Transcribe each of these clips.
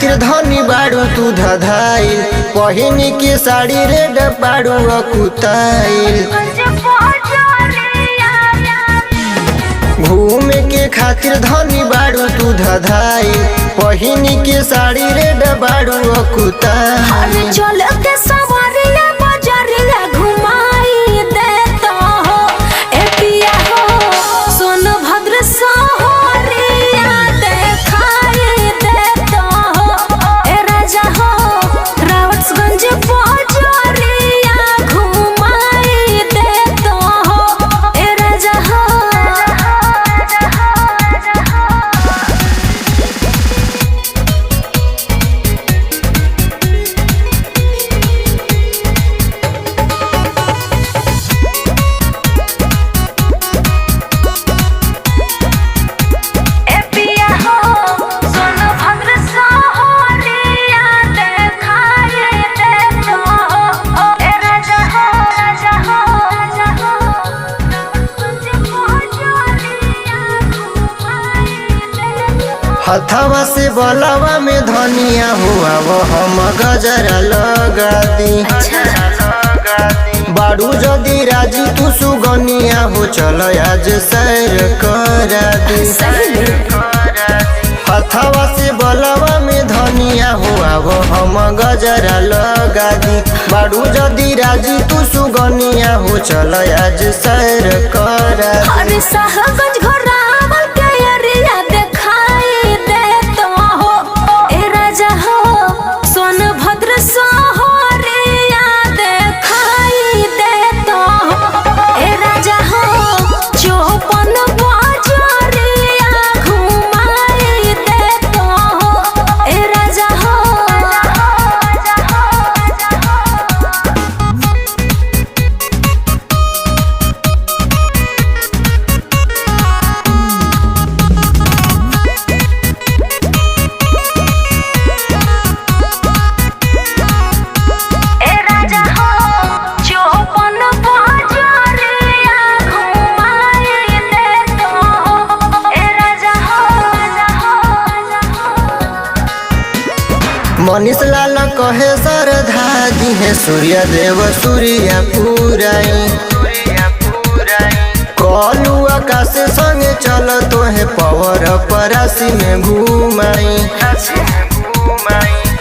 खातिर धनी बाड़ू तू धधाइल, पहिनी के साड़ी रेड बाड़ू अकुताइल। घूमे के खातिर धनी बाड़ू तू धधाइल, पहिनी के साड़ी रेड बाड़ू अकुताइल। चल के सवारिया बजरिया घुमाई देता हो ए पिया हो, सोनभद्र सहरिया देखाई देता हो ए राजा हो, रावतगंज बजरिया घुमाई देता हो ए राजा हो। हथवा से बलवा में धनिया हुआ वो हम गजरा लगा दी। बाड़ू जदी राजी तू सुगनिया हो, चल आज सैर करा दी। हथवा से बलवा में धनिया हुआ वो हम गजरा लगा दी। बाड़ू जदी राजी तू सुगनिया हो, चल आज सैर करा दी। साहबगंज घोरावल के एरिया देखाई देता हो ए राजा हो, सोनभद्र सहरिया देखाई देता हो ए राजा हो, चौपन बजरिया घुमाई देता हो ए राजा हो। मनीष लाल कहे सरधा दी है, सूर्य देव सूर्या पुराई। कलू आकाश संगे चल तो है पवर परासी में घुमाई।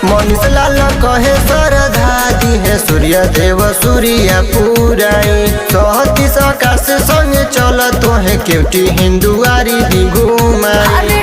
मनीष लाल कहे सरधा दी है, सूर्य देव सूर्या पुराई। सहतीश आकाश संगे चल तो है केवटी हिंदुआरी भी घुमाई।